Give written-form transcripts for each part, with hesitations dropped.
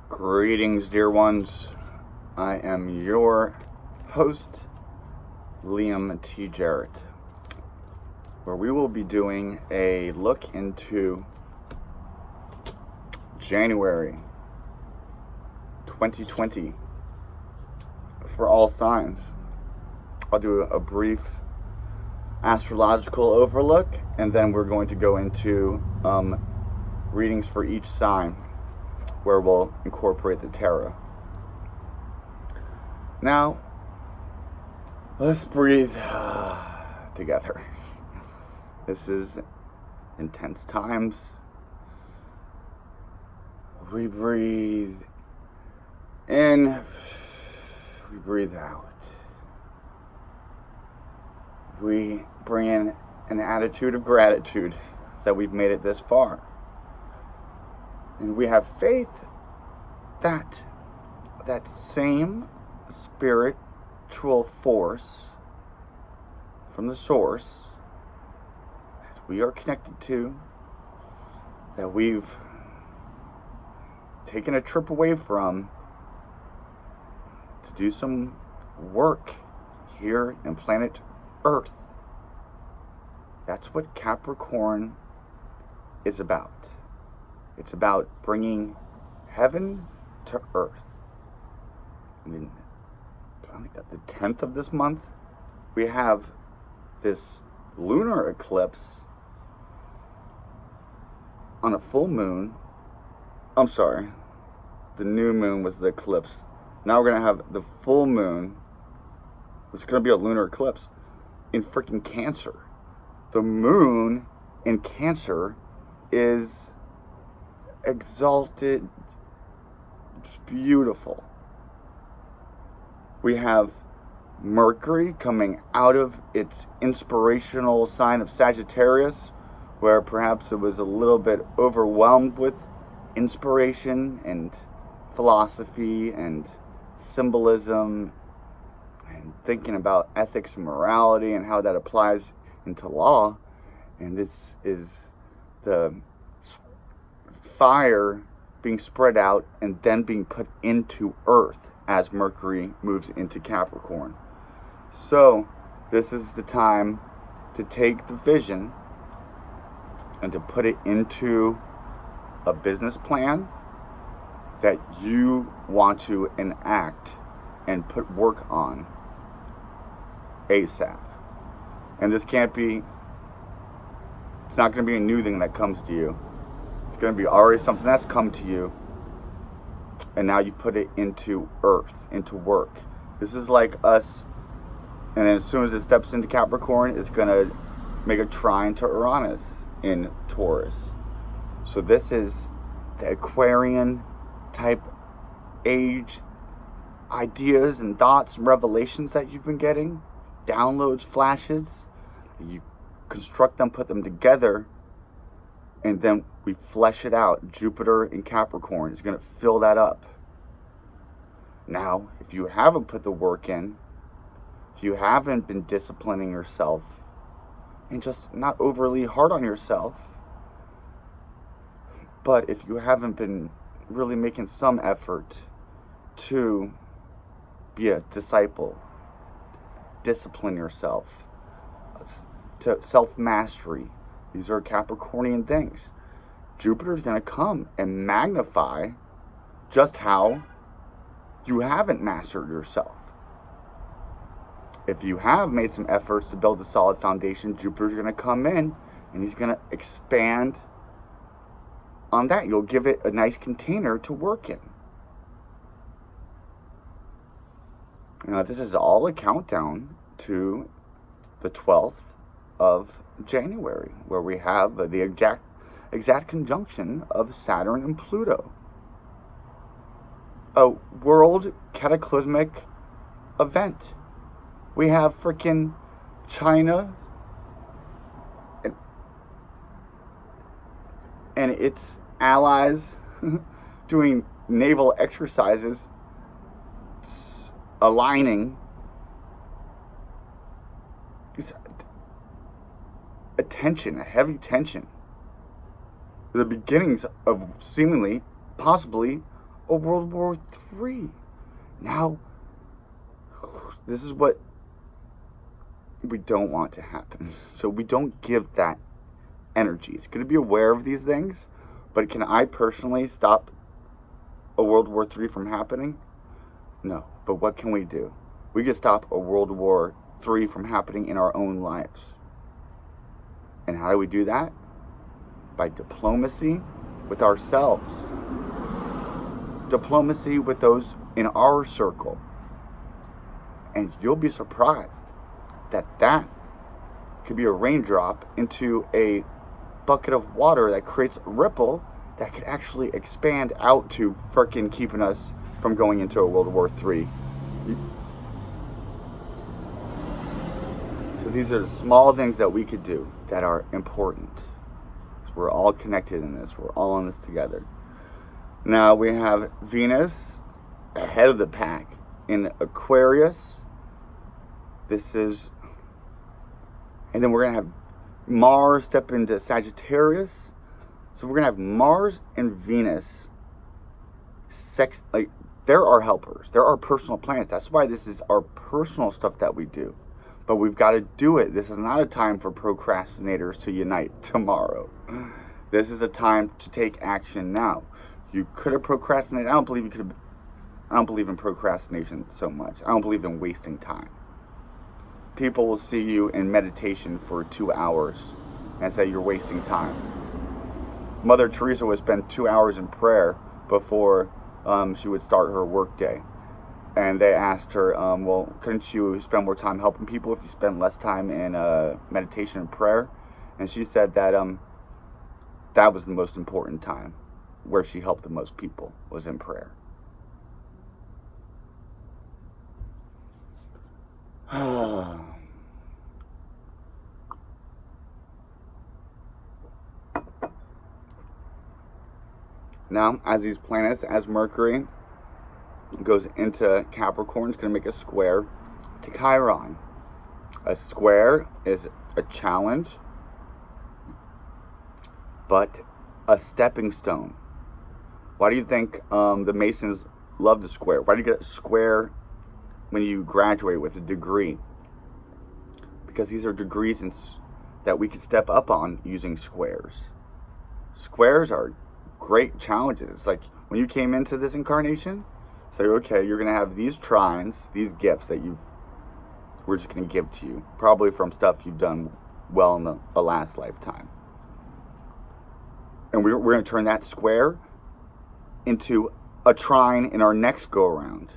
Greetings, dear ones. I am your host, Liam T. Jarrett, where we will be doing a look into January 2020 for all signs. I'll do a brief astrological overlook, and then we're going to go into readings for each sign, where we'll incorporate the tarot. Now, let's breathe together. This is intense times. We breathe in, we breathe out. We bring in an attitude of gratitude that we've made it this far. And we have faith that that same spiritual force from the source that we are connected to, that we've taken a trip away from to do some work here in planet Earth. That's what Capricorn is about. It's about bringing heaven to earth. I think that the 10th of this month, we have this lunar eclipse on a full moon. I'm sorry, the new moon was the eclipse. Now we're going to have the full moon. It's going to be a lunar eclipse in freaking Cancer. The moon in Cancer is exalted. It's beautiful. We have Mercury coming out of its inspirational sign of Sagittarius, where perhaps it was a little bit overwhelmed with inspiration and philosophy and symbolism and thinking about ethics and morality and how that applies into law. And this is the fire being spread out and then being put into earth as Mercury moves into Capricorn. So this is the time to take the vision and to put it into a business plan that you want to enact and put work on ASAP. And this can't be, it's not going to be a new thing that comes to you. It's going to be already something that's come to you, and now you put it into earth, into work. This is like us, and then as soon as it steps into Capricorn, it's going to make a trine to Uranus in Taurus. So this is the Aquarian type age ideas and thoughts and revelations that you've been getting, downloads, flashes. You construct them, put them together, and then we flesh it out. Jupiter in Capricorn is going to fill that up. Now, if you haven't put the work in, if you haven't been disciplining yourself, and just not overly hard on yourself, but if you haven't been really making some effort to be a disciple, discipline yourself, to self-mastery, these are Capricornian things. Jupiter's going to come and magnify just how you haven't mastered yourself. If you have made some efforts to build a solid foundation, Jupiter's going to come in and he's going to expand on that. You'll give it a nice container to work in. Now, this is all a countdown to the 12th of January, where we have the exact conjunction of Saturn and Pluto. A world cataclysmic event. We have freaking China and its allies doing naval exercises, aligning. A tension, a heavy tension. The beginnings of seemingly, possibly, a World War III. Now, this is what we don't want to happen. So we don't give that energy. It's good to be aware of these things, but can I personally stop a World War III from happening? No. But what can we do? We can stop a World War III from happening in our own lives. And how do we do that? By diplomacy with ourselves. Diplomacy with those in our circle. And you'll be surprised that could be a raindrop into a bucket of water that creates a ripple that could actually expand out to frickin' keeping us from going into a World War III. So these are the small things that we could do that are important. We're all connected in this. We're all in this together. Now we have Venus ahead of the pack in Aquarius. And then we're going to have Mars step into Sagittarius. So we're going to have Mars and Venus. They're our helpers. They're our personal planets. That's why this is our personal stuff that we do. But we've got to do it. This is not a time for procrastinators to unite tomorrow. This is a time to take action now. You could have procrastinated. I don't believe in procrastination so much. I don't believe in wasting time. People will see you in meditation for 2 hours and say you're wasting time. Mother Teresa would spend 2 hours in prayer before she would start her work day. And they asked her, well, couldn't you spend more time helping people if you spend less time in meditation and prayer? And she said that that was the most important time where she helped the most people was in prayer. Now, as these planets, as Mercury goes into Capricorn, it's going to make a square to Chiron. A square is a challenge, but a stepping stone. Why do you think the Masons love the square? Why do you get a square when you graduate with a degree? Because these are degrees that we can step up on using squares. Squares are great challenges. Like when you came into this incarnation, say, okay, you're going to have these trines, these gifts that we're just going to give to you, probably from stuff you've done well in the last lifetime. And we're going to turn that square into a trine in our next go around.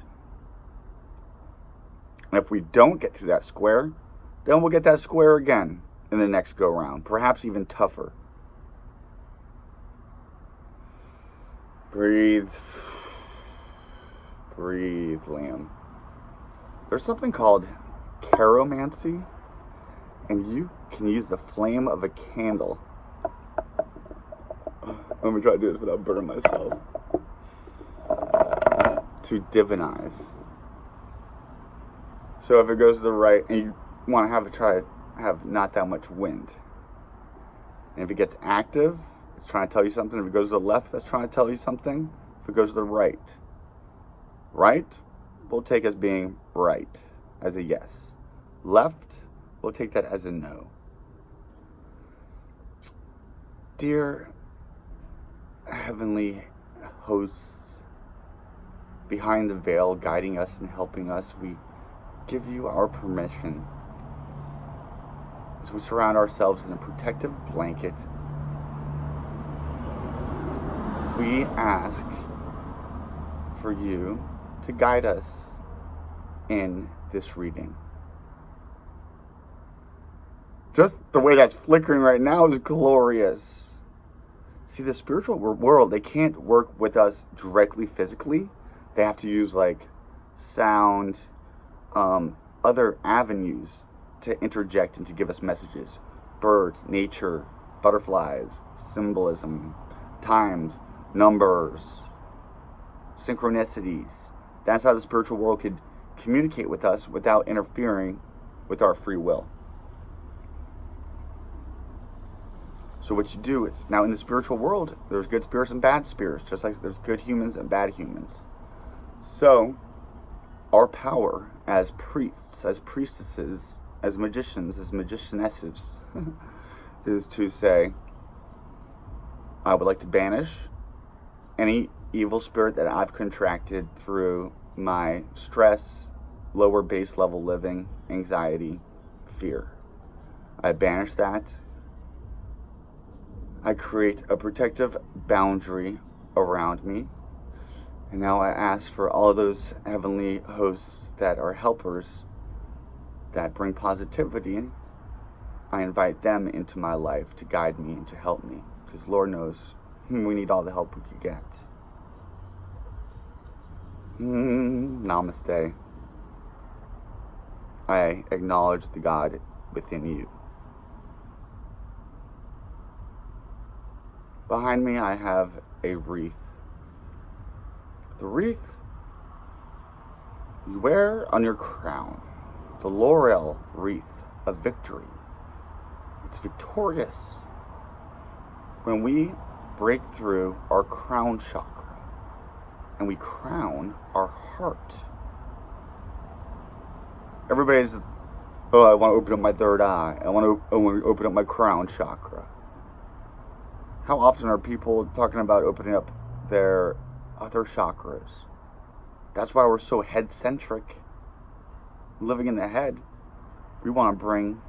And if we don't get through that square, then we'll get that square again in the next go round, perhaps even tougher. Breathe. Breathe, Liam. There's something called chiromancy, and you can use the flame of a candle. Let me try to do this without burning myself. To divinize. So if it goes to the right, and you want to try to have not that much wind. And if it gets active, it's trying to tell you something. If it goes to the left, that's trying to tell you something. If it goes to the right, we'll take as being right, as a yes. Left, we'll take that as a no. Dear heavenly hosts, behind the veil, guiding us and helping us, we give you our permission as we surround ourselves in a protective blanket. We ask for you to guide us in this reading. Just the way that's flickering right now is glorious. See, the spiritual world, they can't work with us directly physically. They have to use like sound, other avenues to interject and to give us messages. Birds, nature, butterflies, symbolism, times, numbers, synchronicities. That's how the spiritual world could communicate with us without interfering with our free will. So what you do is, now in the spiritual world, there's good spirits and bad spirits, just like there's good humans and bad humans. So our power as priests, as priestesses, as magicians, as magicianesses, is to say, I would like to banish any evil spirit that I've contracted through my stress, lower base level living, anxiety, fear. I banish that. I create a protective boundary around me. And now I ask for all those heavenly hosts that are helpers, that bring positivity. I invite them into my life to guide me and to help me. Because Lord knows we need all the help we could get. Namaste. I acknowledge the God within you. Behind me I have a wreath. The wreath you wear on your crown. The laurel wreath of victory. It's victorious when we break through our crown chakra and we crown our heart. Everybody's, oh, I want to open up my third eye. I want to open up my crown chakra. How often are people talking about opening up their other chakras? That's why we're so head-centric. Living in the head, we want to bring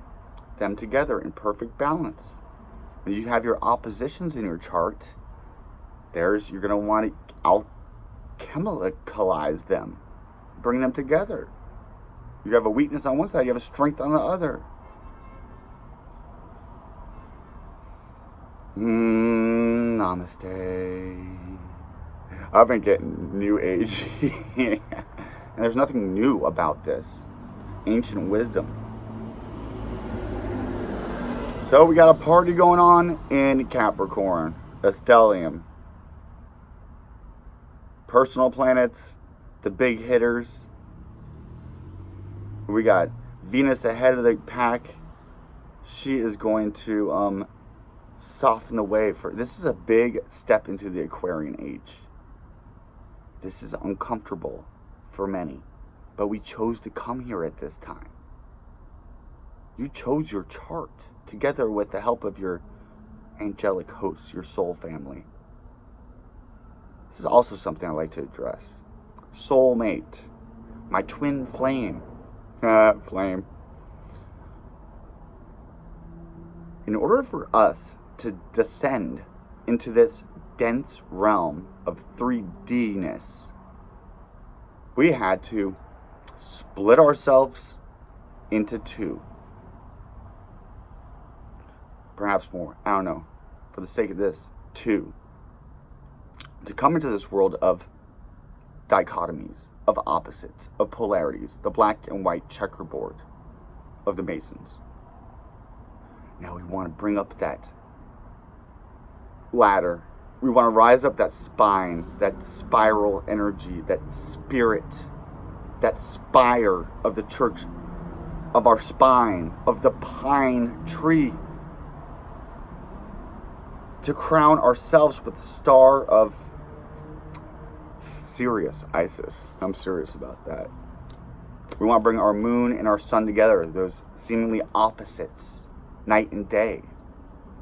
them together in perfect balance. When you have your oppositions in your chart, you're going to want to alchemicalize them, bring them together. You have a weakness on one side, you have a strength on the other. Namaste. I've been getting new age. And there's nothing new about this. It's ancient wisdom. So we got a party going on in Capricorn. A stellium. Personal planets. The big hitters. We got Venus ahead of the pack. She is going to soften the way for... This is a big step into the Aquarian age. This is uncomfortable for many. But we chose to come here at this time. You chose your chart together with the help of your angelic hosts, your soul family. This is also something I like to address. Soulmate. My twin flame. Flame. In order for us to descend into this dense realm of 3D-ness, we had to split ourselves into two. Perhaps more. I don't know. For the sake of this, two. To come into this world of dichotomies, of opposites, of polarities, the black and white checkerboard of the Masons. Now we want to bring up that ladder. We want to rise up that spine, that spiral energy, that spirit, that spire of the church, of our spine, of the pine tree. To crown ourselves with the star of Sirius, Isis. I'm serious about that. We want to bring our moon and our sun together, those seemingly opposites, night and day.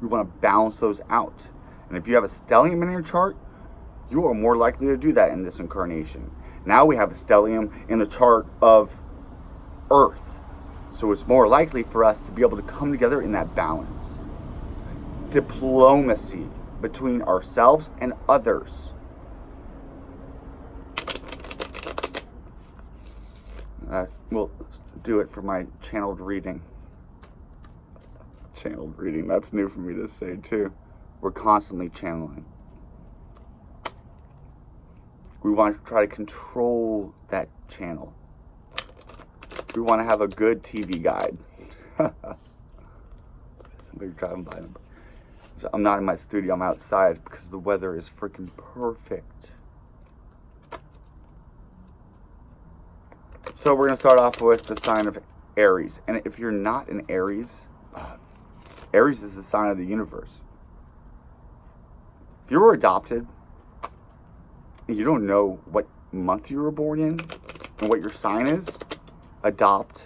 We want to balance those out. And if you have a stellium in your chart, you are more likely to do that in this incarnation. Now we have a stellium in the chart of Earth. So it's more likely for us to be able to come together in that balance. Diplomacy between ourselves and others. We'll do it for my channeled reading. Channeled reading, that's new for me to say too. We're constantly channeling. We want to try to control that channel. We want to have a good TV guide. Somebody driving by them. So I'm not in my studio, I'm outside because the weather is freaking perfect. So we're going to start off with the sign of Aries. And if you're not an Aries, Aries is the sign of the universe. If you were adopted and you don't know what month you were born in and what your sign is, adopt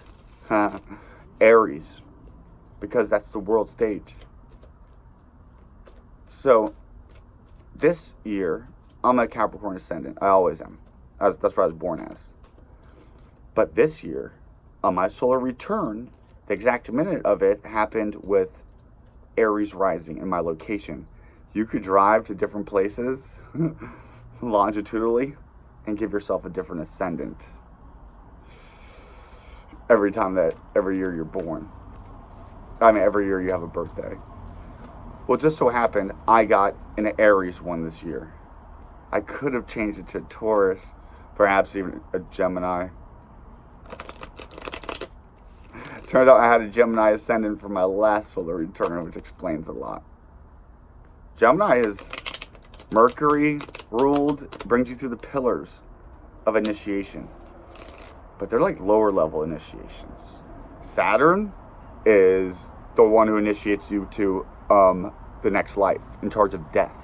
Aries, because that's the world stage. So this year, I'm a Capricorn ascendant. I always am. That's what I was born as. But this year, on my solar return, the exact minute of it happened with Aries rising in my location. You could drive to different places longitudinally and give yourself a different ascendant every year you're born. Every year you have a birthday. Well, it just so happened I got an Aries one this year. I could have changed it to Taurus, perhaps even a Gemini. Turns out I had a Gemini ascendant for my last solar return, which explains a lot. Gemini is Mercury ruled, brings you through the pillars of initiation. But they're like lower level initiations. Saturn is the one who initiates you to the next life, in charge of death.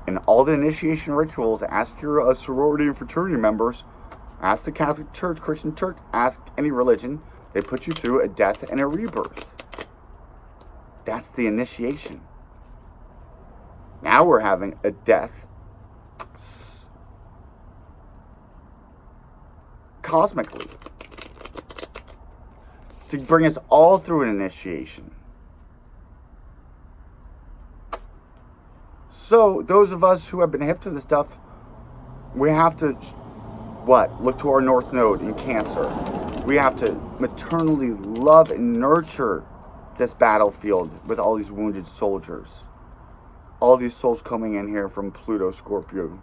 And all the initiation rituals, ask your sorority and fraternity members, ask the Catholic Church, Christian Church, ask any religion, they put you through a death and a rebirth. That's the initiation. Now we're having a death cosmically to bring us all through an initiation. So those of us who have been hip to this stuff, we have to look to our North Node in Cancer. We have to maternally love and nurture this battlefield with all these wounded soldiers. All these souls coming in here from Pluto Scorpio.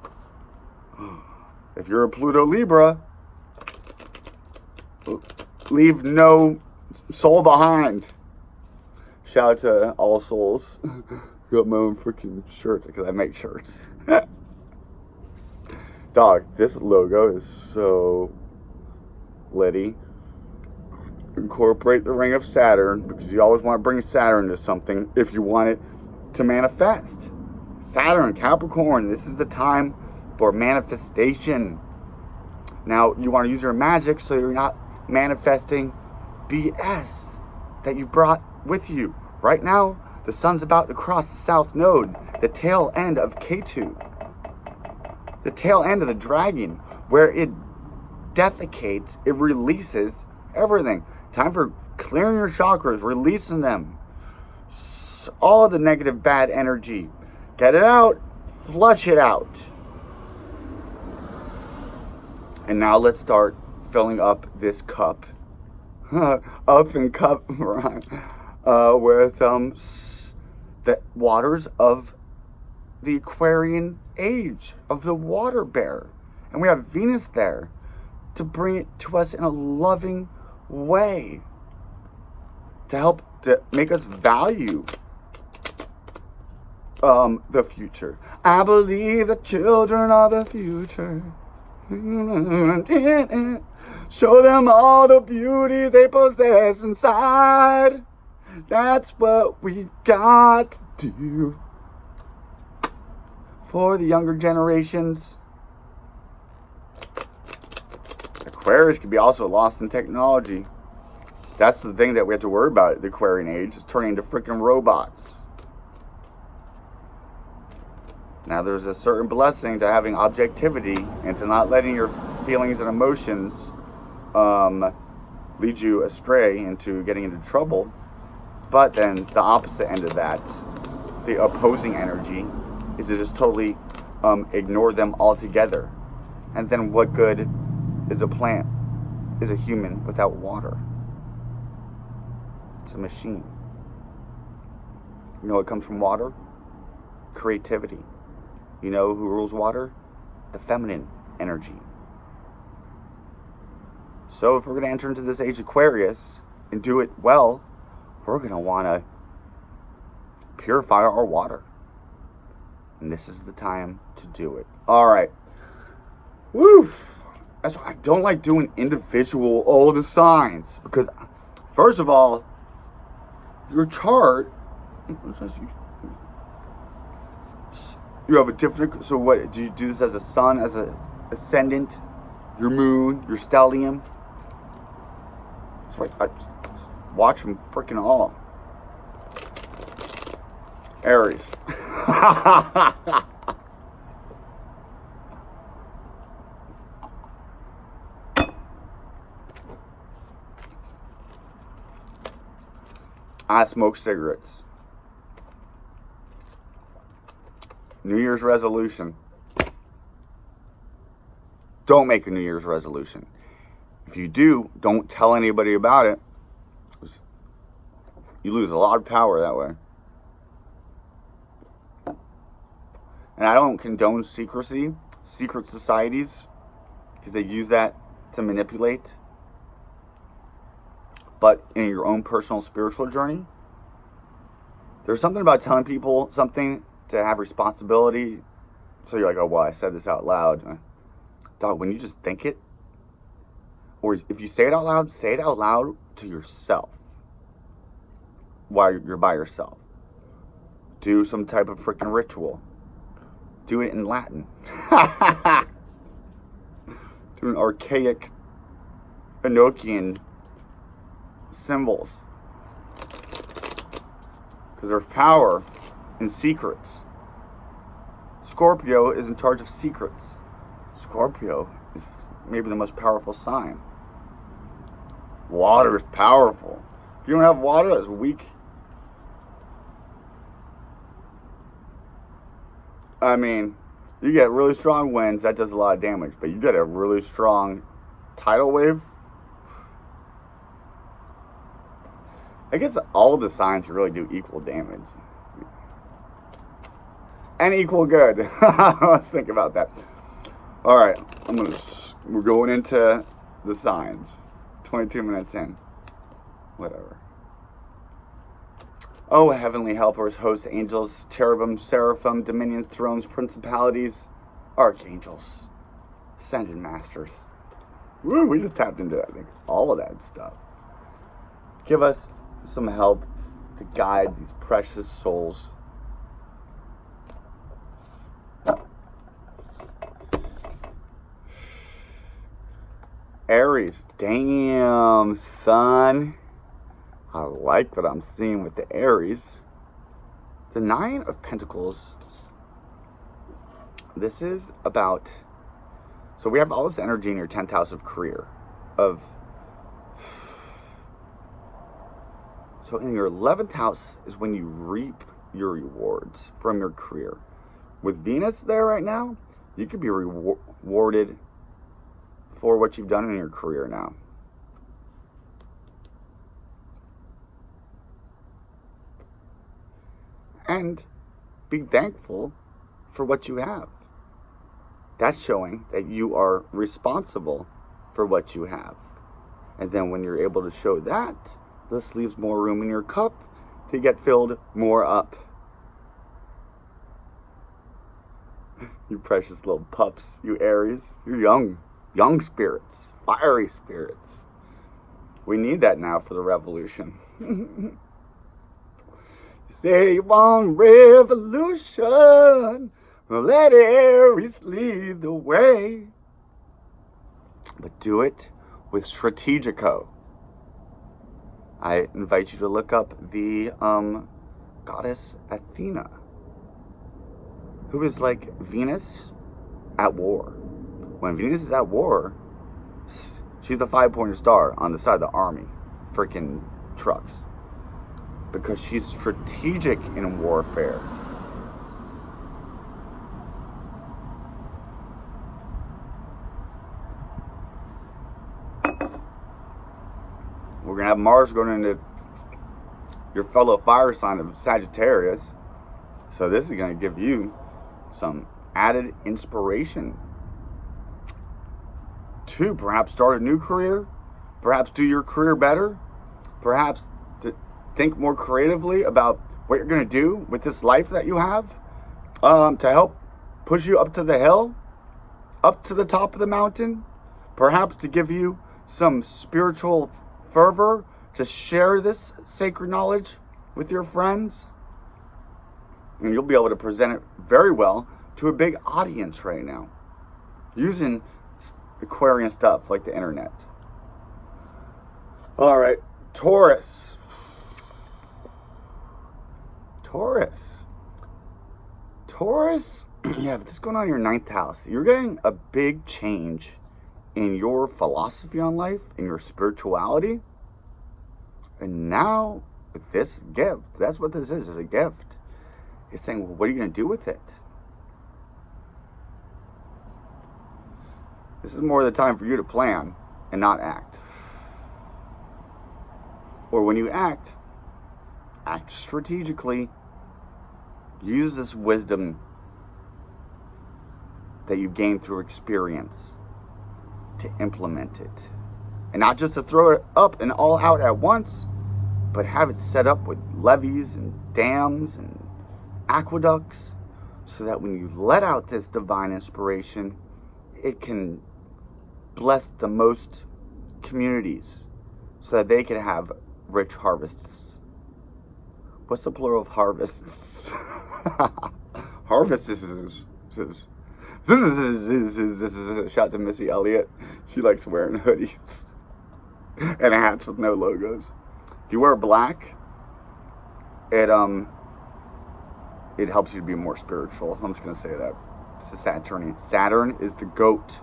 If you're a Pluto Libra, leave no soul behind. Shout out to all souls. Got my own freaking shirts because I make shirts. Dog, this logo is so litty. Incorporate the ring of Saturn, because you always want to bring Saturn to something if you want it to manifest. Saturn, Capricorn, this is the time for manifestation. Now, you want to use your magic so you're not manifesting BS that you brought with you. Right now, the sun's about to cross the south node, the tail end of Ketu, the tail end of the dragon, where it defecates, it releases everything. Time for clearing your chakras, releasing them. All the negative, bad energy. Get it out, flush it out. And now let's start filling up this cup. Up and cup, right? With the waters of the Aquarian age, of the water bear. And we have Venus there to bring it to us in a loving way, to help to make us value the future. I believe the children are the future. Show them all the beauty they possess inside. That's what we got to do for the younger generations. Aquarius can be also lost in technology. That's the thing that we have to worry about. The Aquarian age is turning into freaking robots. Now there's a certain blessing to having objectivity and to not letting your feelings and emotions lead you astray into getting into trouble. But then the opposite end of that, the opposing energy, is to just totally ignore them altogether. And then what good is a plant, is a human without water? It's a machine. You know what comes from water? Creativity. You know who rules water? The feminine energy. So if we're going to enter into this age Aquarius and do it well, we're going to want to purify our water. And this is the time to do it. All right. Woo! That's why I don't like doing individual, all the signs. Because, first of all, your chart, You have a different, so what, do you do this as a sun, as a ascendant, your moon, your stellium? It's like, I watch them freaking all. Aries. I smoke cigarettes. New Year's resolution. Don't make a New Year's resolution. If you do, don't tell anybody about it. You lose a lot of power that way. And I don't condone secrecy, secret societies, because they use that to manipulate. But in your own personal spiritual journey, there's something about telling people something to have responsibility. So you're like, oh, well, I said this out loud. Dog, when you just think it, or if you say it out loud to yourself while you're by yourself. Do some type of freaking ritual. Do it in Latin. Do an archaic Enochian symbols. Because there's power in secrets. Scorpio is in charge of secrets. Scorpio is maybe the most powerful sign. Water is powerful. If you don't have water, that's weak. I mean, you get really strong winds, that does a lot of damage. But you get a really strong tidal wave. I guess all of the signs really do equal damage. And equal good. Let's think about that. Alright, we're going into the signs. 22 minutes in. Whatever. Oh, heavenly helpers, hosts, angels, cherubim, seraphim, dominions, thrones, principalities, archangels, ascended masters. Woo, we just tapped into, I think, all of that stuff. Give us some help to guide these precious souls. Aries, damn, son. I like what I'm seeing with the Aries. The Nine of Pentacles. This is about, so we have all this energy in your 10th house of career. So in your 11th house is when you reap your rewards from your career. With Venus there right now, you could be rewarded for what you've done in your career now. And be thankful for what you have. That's showing that you are responsible for what you have. And then when you're able to show that, this leaves more room in your cup to get filled more up. You precious little pups, you Aries. You're young spirits, fiery spirits. We need that now for the revolution. You say you want revolution, well, let Aries lead the way. But do it with Astrological. I invite you to look up the goddess Athena, who is like Venus at war. When Venus is at war, she's a 5-pointer star on the side of the army, freaking trucks, because she's strategic in warfare. We're going to have Mars going into your fellow fire sign of Sagittarius. So this is going to give you some added inspiration to perhaps start a new career, perhaps do your career better, perhaps to think more creatively about what you're going to do with this life that you have, to help push you up to the hill, up to the top of the mountain, perhaps to give you some spiritual fervor to share this sacred knowledge with your friends. And you'll be able to present it very well to a big audience right now, using Aquarian stuff like the internet. All right, Taurus. You have this going on in your 9th house. You're getting a big change in your philosophy on life, in your spirituality. And now, with this gift, that's what this is a gift. It's saying, well, what are you going to do with it? This is more the time for you to plan and not act. Or when you act strategically. Use this wisdom that you've gained through experience to implement it. And not just to throw it up and all out at once, but have it set up with levees and dams and aqueducts, so that when you let out this divine inspiration, it can bless the most communities so that they can have rich harvests. What's the plural of harvests? Harvest is shout to Missy Elliott. She likes wearing hoodies and hats with no logos. If you wear black, it helps you to be more spiritual. I'm just gonna say that. It's a Saturnian. Saturn is the goat.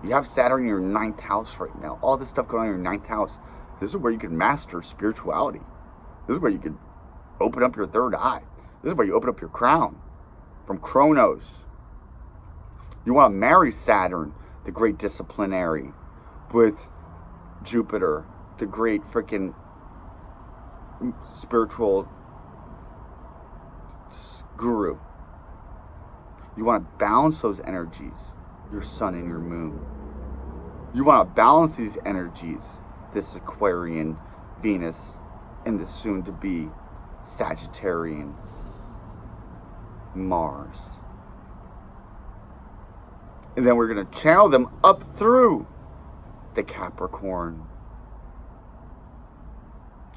You have Saturn in your 9th house right now. All this stuff going on in your 9th house. This is where you can master spirituality. This is where you can open up your third eye. This is where you open up your crown from Kronos. You want to marry Saturn, the great disciplinary, with Jupiter, the great freaking spiritual guru. You want to balance those energies, your sun and your moon. You want to balance these energies, this Aquarian Venus and the soon-to-be Sagittarian Mars. And then we're going to channel them up through the Capricorn,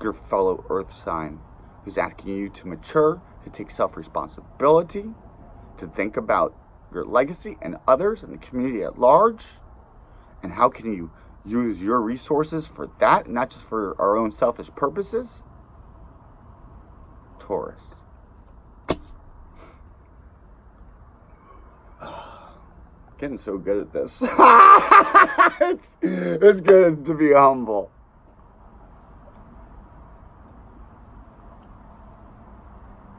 your fellow earth sign, who's asking you to mature, to take self-responsibility, to think about your legacy and others and the community at large. And how can you use your resources for that, not just for our own selfish purposes? Taurus. Getting so good at this. It's good to be humble.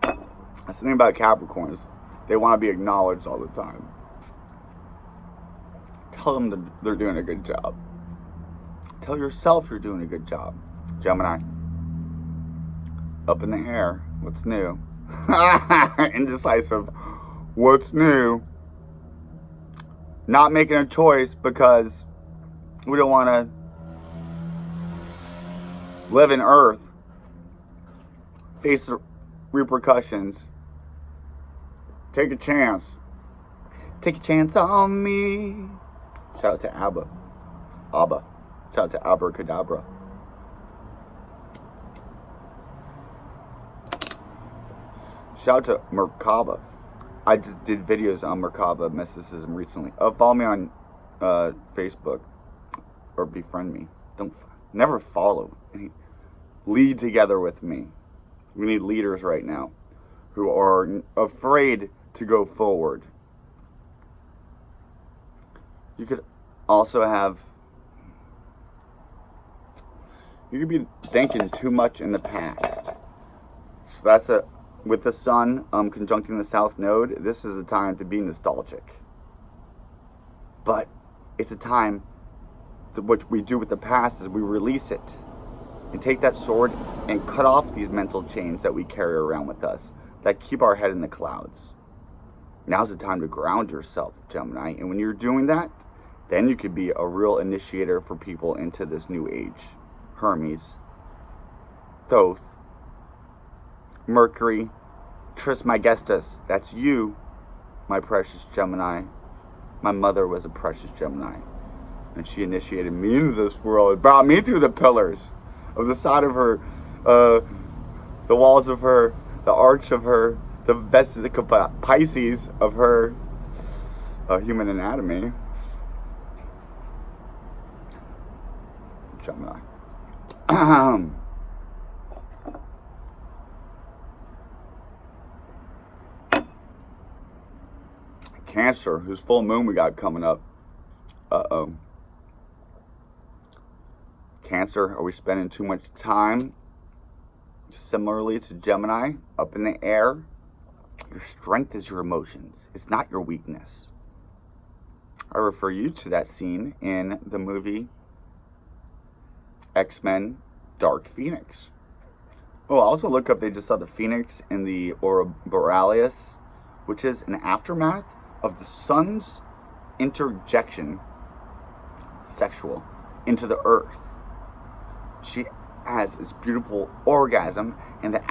That's the thing about Capricorns. They want to be acknowledged all the time. Tell them that they're doing a good job. Tell yourself you're doing a good job. Gemini. Up in the air. What's new? Indecisive. What's new? Not making a choice because we don't want to live in Earth, face the repercussions. Take a chance. Take a chance on me. Shout out to Abba. Abba. Shout out to Abracadabra. Shout out to Merkaba. I just did videos on Merkaba mysticism recently. Follow me on Facebook or befriend me. Never follow. Lead together with me. We need leaders right now who are afraid to go forward. You could also have, you could be thinking too much in the past. So that's with the sun conjuncting the south node, this is a time to be nostalgic. But it's a time that what we do with the past is we release it and take that sword and cut off these mental chains that we carry around with us that keep our head in the clouds. Now's the time to ground yourself, Gemini. And when you're doing that, then you could be a real initiator for people into this new age. Hermes, Thoth, Mercury, Trismegistus. That's you, my precious Gemini. My mother was a precious Gemini. And she initiated me into this world. Brought me through the pillars of the side of her, the walls of her, the arch of her the Pisces of her human anatomy. Gemini. Cancer, whose full moon we got coming up. Cancer, are we spending too much time? Similarly to Gemini, up in the air. Your strength is your emotions. It's not your weakness. I refer you to that scene in the movie X-Men Dark Phoenix. Oh, also look up, they just saw the Phoenix in the Aurora Borealis, which is an aftermath of the sun's interjection, sexual, into the earth. She has this beautiful orgasm, and the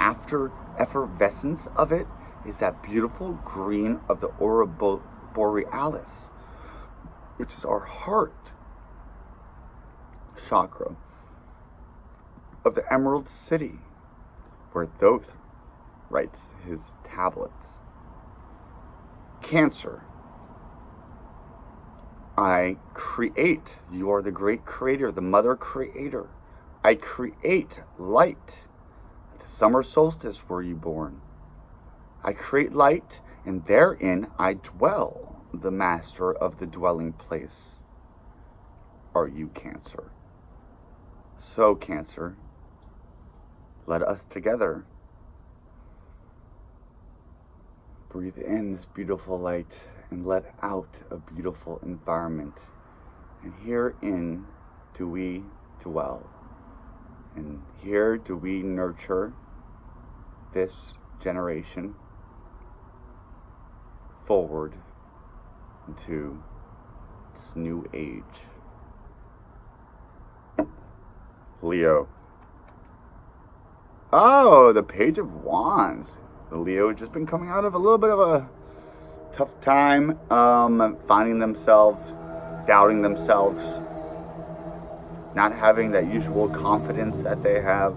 effervescence of it is that beautiful green of the Aurora Borealis, which is our heart chakra of the Emerald City, where Thoth writes his tablets. Cancer. I create. You are the great creator, the mother creator. I create light. At the summer solstice were you born. I create light, and therein I dwell, the master of the dwelling place. Are you, Cancer? So, Cancer, let us together breathe in this beautiful light and let out a beautiful environment. And herein do we dwell. And here do we nurture this generation forward into this new age. Leo. Oh, the Page of Wands. The Leo has just been coming out of a little bit of a tough time, finding themselves, doubting themselves, not having that usual confidence that they have.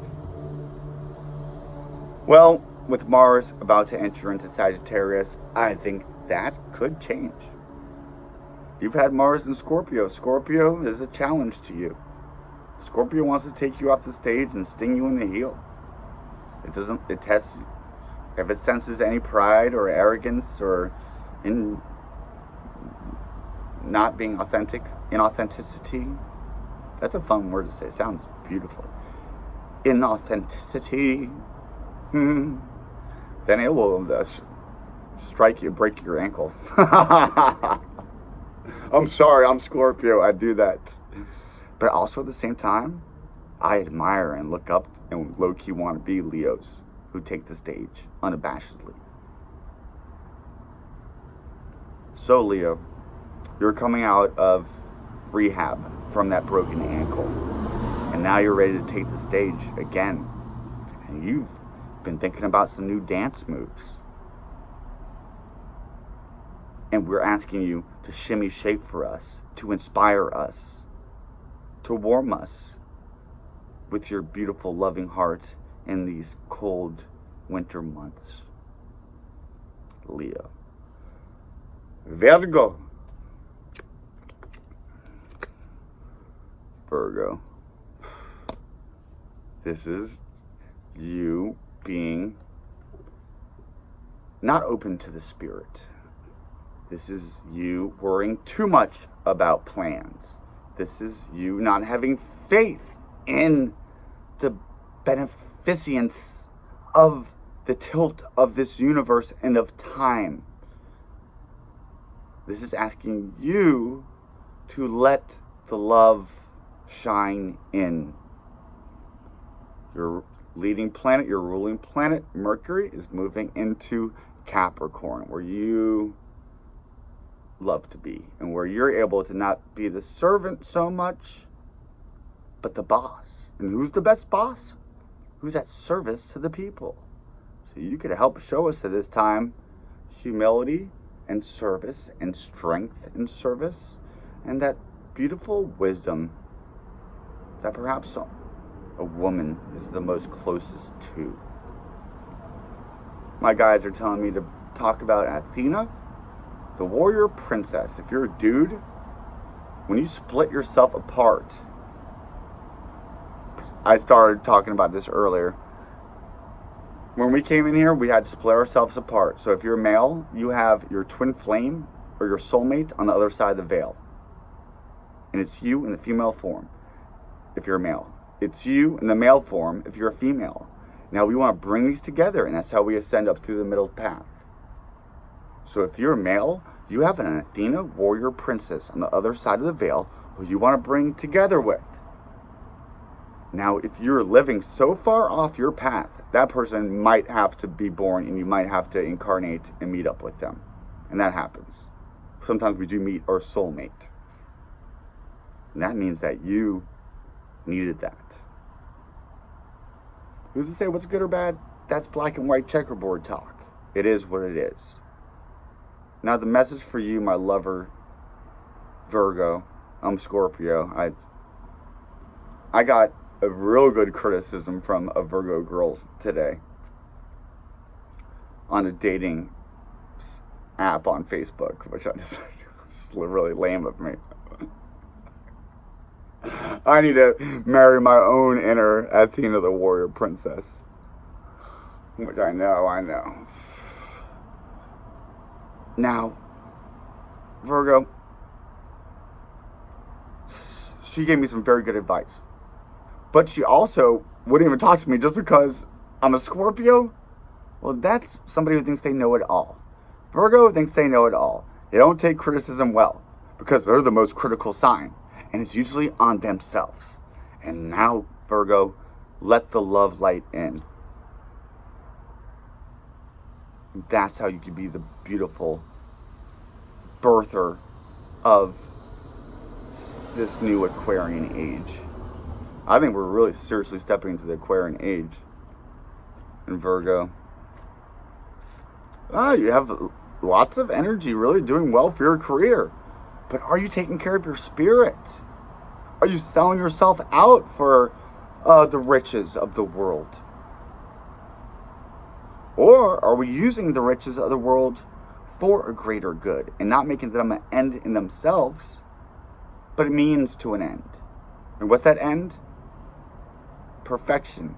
Well, with Mars about to enter into Sagittarius, I think that could change. You've had Mars in Scorpio. Scorpio is a challenge to you. Scorpio wants to take you off the stage and sting you in the heel. It tests you. If it senses any pride or arrogance or in not being authentic, inauthenticity, that's a fun word to say. It sounds beautiful. Inauthenticity, then it will strike you, break your ankle. I'm sorry, I'm Scorpio, I do that. But also at the same time, I admire and look up and low-key want to be Leos who take the stage unabashedly. So Leo, you're coming out of rehab from that broken ankle, and now you're ready to take the stage again. And you've been thinking about some new dance moves. And we're asking you to shimmy shape for us, to inspire us, to warm us with your beautiful, loving heart in these cold winter months. Leo. Virgo. Virgo. This is you being not open to the spirit. This is you worrying too much about plans. This is you not having faith in the beneficence of the tilt of this universe and of time. This is asking you to let the love shine in. Your leading planet, your ruling planet, Mercury, is moving into Capricorn, where you love to be, and where you're able to not be the servant so much, but the boss. And who's the best boss? Who's at service to the people. So you could help show us at this time humility and service and strength and service, and that beautiful wisdom that perhaps a woman is the most closest to. my guys are telling me to talk about Athena, the warrior princess. If you're a dude, when you split yourself apart, I started talking about this earlier. When we came in here, we had to split ourselves apart. So if you're male, you have your twin flame or your soulmate on the other side of the veil. And it's you in the female form, if you're a male. It's you in the male form, if you're a female. Now we want to bring these together, and that's how we ascend up through the middle path. So if you're a male, you have an Athena warrior princess on the other side of the veil who you want to bring together with. Now, if you're living so far off your path, that person might have to be born and you might have to incarnate and meet up with them. And that happens. Sometimes we do meet our soulmate. And that means that you needed that. Who's to say what's good or bad? That's black and white checkerboard talk. It is what it is. Now the message for you, my lover, Virgo, I'm Scorpio. I got a real good criticism from a Virgo girl today on a dating app on Facebook, which I decided was really lame of me. I need to marry my own inner Athena the warrior princess. Which I know. Now, Virgo, she gave me some very good advice. But she also wouldn't even talk to me just because I'm a Scorpio. Well, that's somebody who thinks they know it all. Virgo thinks they know it all. They don't take criticism well because they're the most critical sign. And it's usually on themselves. And now, Virgo, let the love light in. That's how you can be the beautiful birther of this new Aquarian age. I think we're really seriously stepping into the Aquarian age. In Virgo. You have lots of energy, really doing well for your career. But are you taking care of your spirit? Are you selling yourself out for the riches of the world? Or are we using the riches of the world for a greater good and not making them an end in themselves, but a means to an end? And what's that end? Perfection.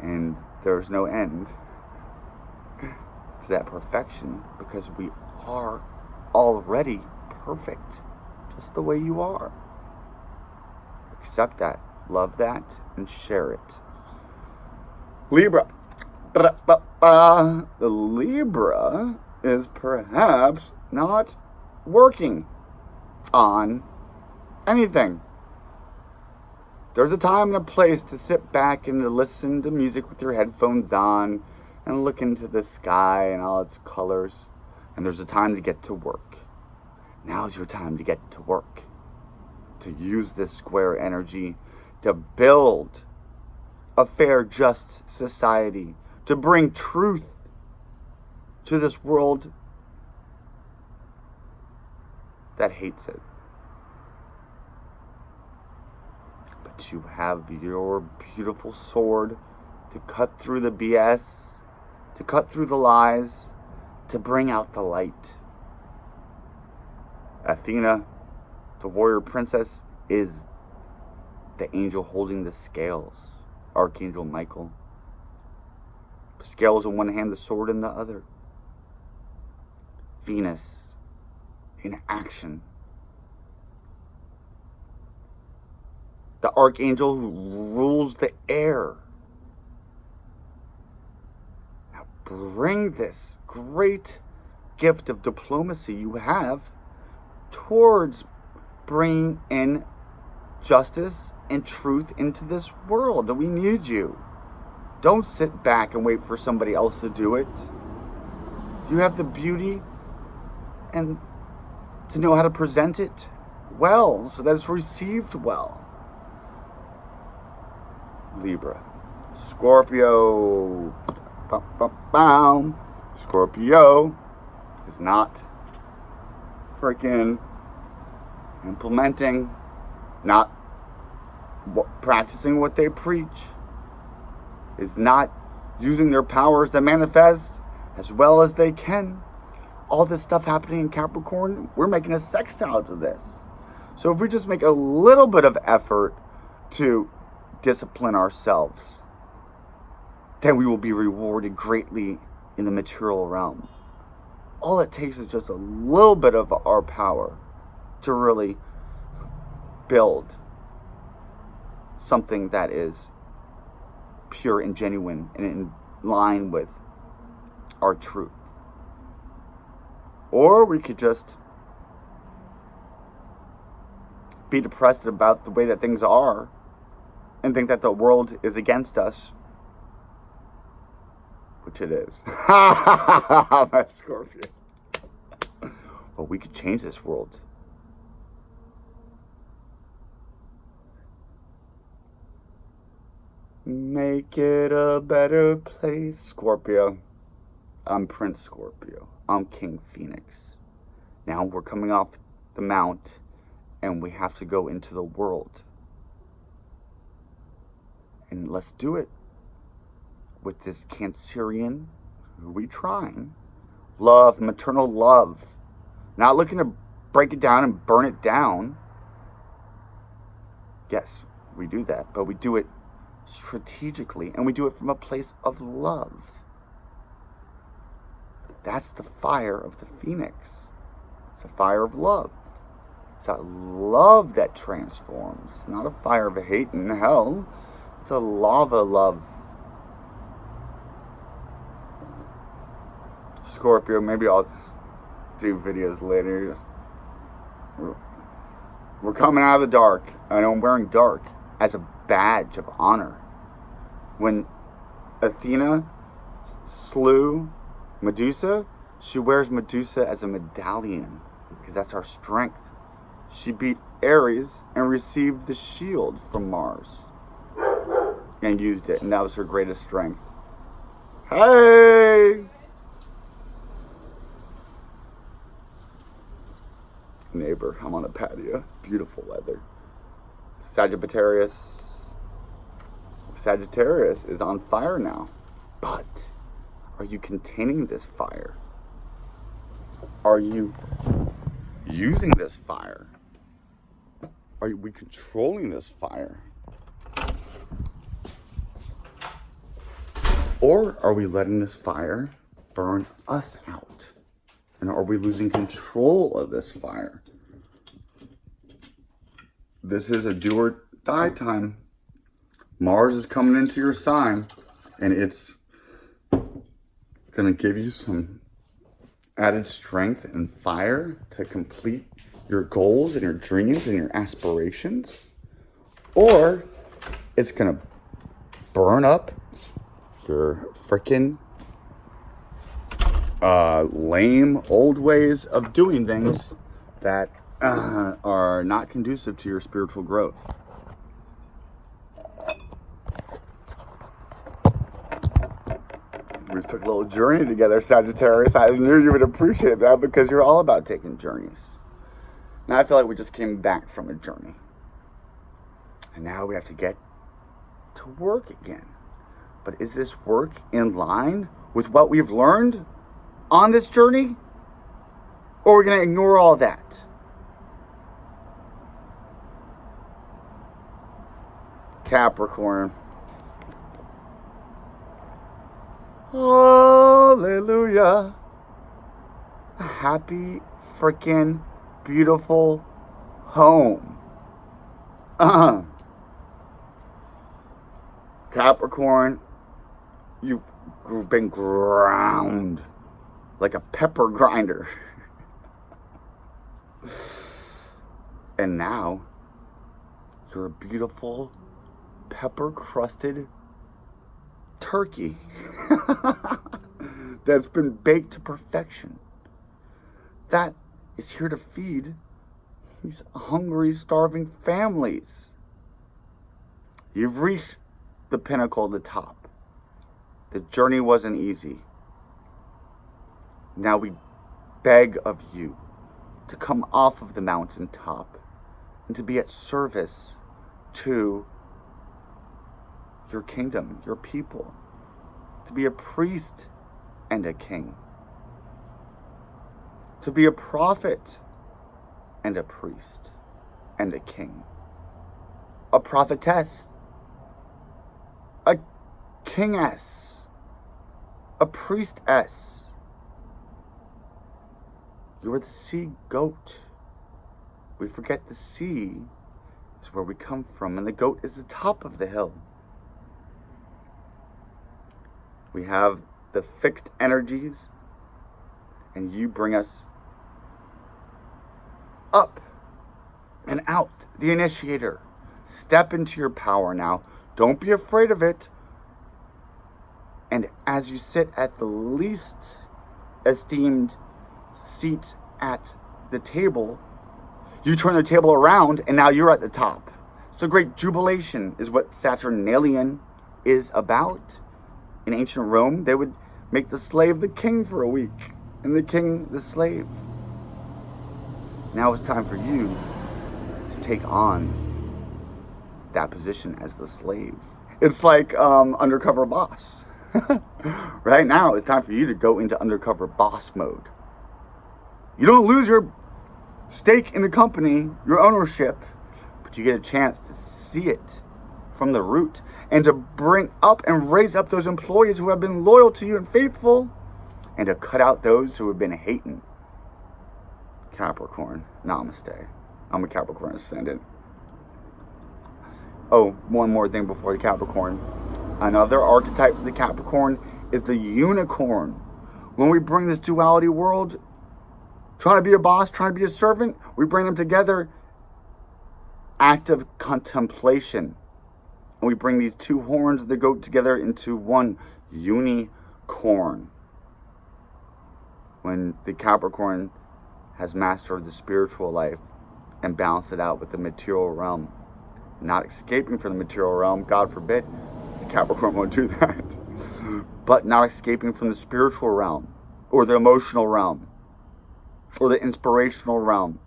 And there's no end to that perfection because we are already perfect, just the way you are. Accept that, love that, and share it. Libra. The Libra is perhaps not working on anything. There's a time and a place to sit back and to listen to music with your headphones on and look into the sky and all its colors. And there's a time to get to work. Now's your time to get to work. To use this square energy to build a fair, just society. To bring truth to this world that hates it. But you have your beautiful sword to cut through the BS, to cut through the lies, to bring out the light. Athena, the warrior princess, is the angel holding the scales. Archangel Michael. Scales in one hand, the sword in the other. Venus in action. The archangel who rules the air. Now bring this great gift of diplomacy you have towards bringing in justice and truth into this world. We need you. Don't sit back and wait for somebody else to do it. You have the beauty and to know how to present it well so that it's received well. Libra. Scorpio. Scorpio is not freaking implementing, not practicing what they preach, is not using their powers to manifest as well as they can. All this stuff happening in Capricorn, we're making a sextile to this. So if we just make a little bit of effort to discipline ourselves, then we will be rewarded greatly in the material realm. All it takes is just a little bit of our power to really build something that is pure and genuine and in line with our truth. Or we could just be depressed about the way that things are and think that the world is against us, which it is. I'm a Scorpio. But we could change this world. Make it a better place, Scorpio. I'm Prince Scorpio. I'm King Phoenix. Now we're coming off the mount and we have to go into the world. And let's do it with this Cancerian, we trying, love, maternal love. Not looking to break it down and burn it down. Yes, we do that, but we do it strategically, and we do it from a place of love. That's the fire of the Phoenix. It's a fire of love. It's a love that transforms. It's not a fire of hate and hell. It's a lava love. Scorpio, maybe I'll do videos later. We're coming out of the dark. I know I'm wearing dark as a badge of honor. When Athena slew Medusa, she wears Medusa as a medallion because that's our strength. She beat Ares and received the shield from Mars and used it, and that was her greatest strength. Hey! Neighbor, I'm on a patio. It's beautiful weather. Sagittarius is on fire now. But are you containing this fire? Are you using this fire? Are we controlling this fire? Or are we letting this fire burn us out? And are we losing control of this fire? This is a do or die time. Mars is coming into your sign, and it's going to give you some added strength and fire to complete your goals and your dreams and your aspirations. Or it's going to burn up your freaking lame old ways of doing things that are not conducive to your spiritual growth. We just took a little journey together, Sagittarius. I knew you would appreciate that because you're all about taking journeys. Now I feel like we just came back from a journey. And now we have to get to work again. But is this work in line with what we've learned on this journey? Or are we going to ignore all that? Capricorn. Hallelujah. A happy, freaking, beautiful home. Capricorn, you've been ground like a pepper grinder. And now you're a beautiful pepper-crusted turkey that's been baked to perfection. That is here to feed these hungry, starving families. You've reached the pinnacle, the top. The journey wasn't easy. Now we beg of you to come off of the mountaintop and to be at service to your kingdom, your people. to be a priest and a king, to be a prophet and a priest and a king, a prophetess, a kingess, a priestess. You are the sea goat. We forget the sea is where we come from, and the goat is the top of the hill. We have the fixed energies, and you bring us up and out, the initiator. Step into your power now. Don't be afraid of it. And as you sit at the least esteemed seat at the table, you turn the table around and now you're at the top. So great jubilation is what Saturnalian is about. In ancient Rome, they would make the slave the king for a week and the king the slave. Now it's time for you to take on that position as the slave. It's like undercover boss. Right now, it's time for you to go into undercover boss mode. You don't lose your stake in the company, your ownership, but you get a chance to see it from the root and to bring up and raise up those employees who have been loyal to you and faithful, and to cut out those who have been hating. Capricorn, namaste. I'm a Capricorn ascendant. Oh, one more thing before the Capricorn. Another archetype for the Capricorn is the unicorn. When we bring this duality world, trying to be a boss, trying to be a servant, we bring them together. Active contemplation. And we bring these two horns of the goat together into one unicorn. When the Capricorn has mastered the spiritual life and balanced it out with the material realm, not escaping from the material realm, God forbid, the Capricorn won't do that, but not escaping from the spiritual realm, or the emotional realm, or the inspirational realm,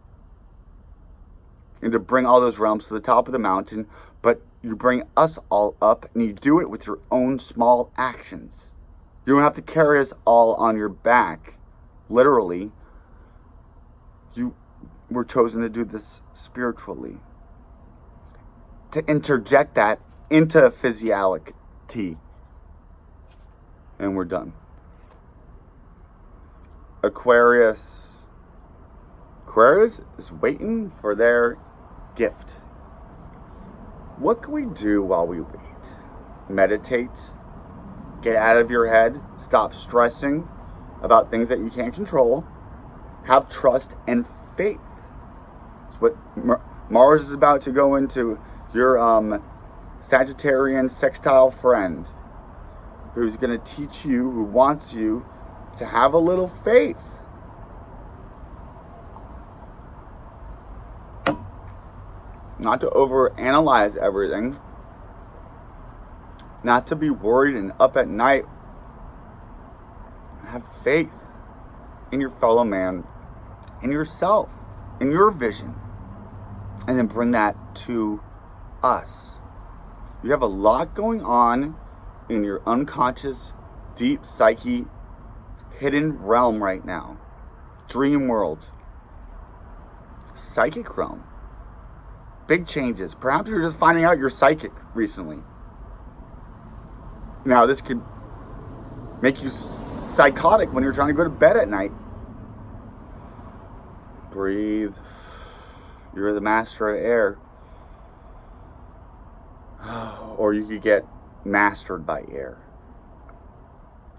and to bring all those realms to the top of the mountain. But you bring us all up, and you do it with your own small actions. You don't have to carry us all on your back, literally. You were chosen to do this spiritually, to interject that into physiology. And we're done. Aquarius is waiting for their gift. What can we do while we wait? Meditate. Get out of your head. Stop stressing about things that you can't control. Have trust and faith. It's what Mars is about to go into your Sagittarian sextile friend, who's going to teach you, who wants you to have a little faith. Not to overanalyze everything. Not to be worried and up at night. Have faith in your fellow man, in yourself, in your vision. And then bring that to us. You have a lot going on in your unconscious, deep psyche, hidden realm right now. Dream world. Psychic realm. Big changes. Perhaps you're just finding out you're psychic recently. Now, this could make you psychotic when you're trying to go to bed at night. Breathe. You're the master of air. Or you could get mastered by air.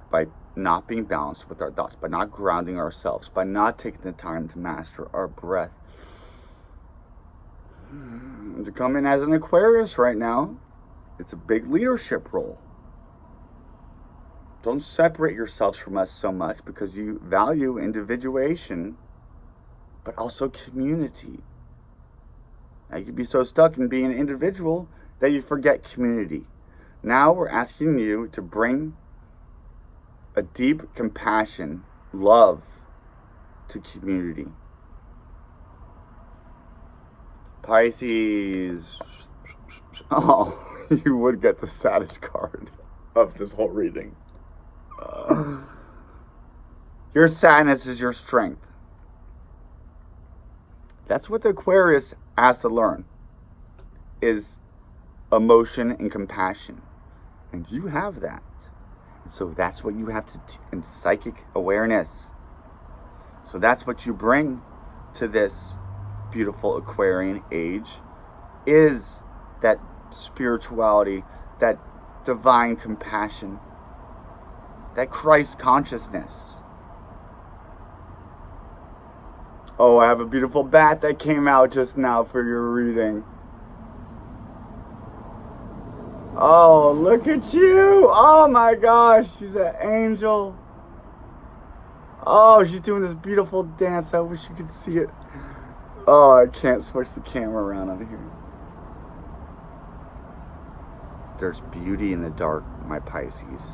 By not being balanced with our thoughts, by not grounding ourselves, by not taking the time to master our breath. To come in as an Aquarius right now, it's a big leadership role. Don't separate yourselves from us so much, because you value individuation, but also community. Now, you could be so stuck in being an individual that you forget community. Now we're asking you to bring a deep compassion, love to community. Pisces. Oh, you would get the saddest card of this whole reading. Your sadness is your strength. That's what the Aquarius has to learn, is emotion and compassion. And you have that. So that's what you have to, in psychic awareness. So that's what you bring to this beautiful Aquarian age, is that spirituality, that divine compassion, that Christ consciousness. Oh, I have a beautiful bat that came out just now for your reading. Oh, look at you. Oh my gosh, she's an angel. Oh, she's doing this beautiful dance. I wish you could see it. Oh, I can't switch the camera around on here. There's beauty in the dark, my Pisces.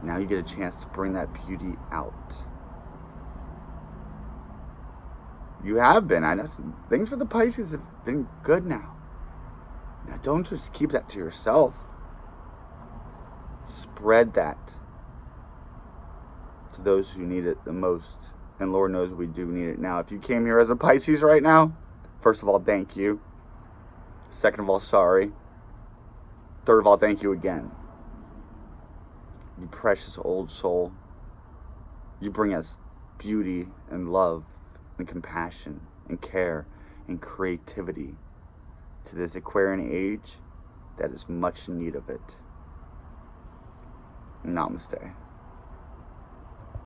Now you get a chance to bring that beauty out. You have been. I know things for the Pisces have been good now. Now don't just keep that to yourself. Spread that to those who need it the most. And Lord knows we do need it now. If you came here as a Pisces right now, first of all, thank you. Second of all, sorry. Third of all, thank you again. You precious old soul. You bring us beauty and love and compassion and care and creativity to this Aquarian age that is much in need of it. Namaste.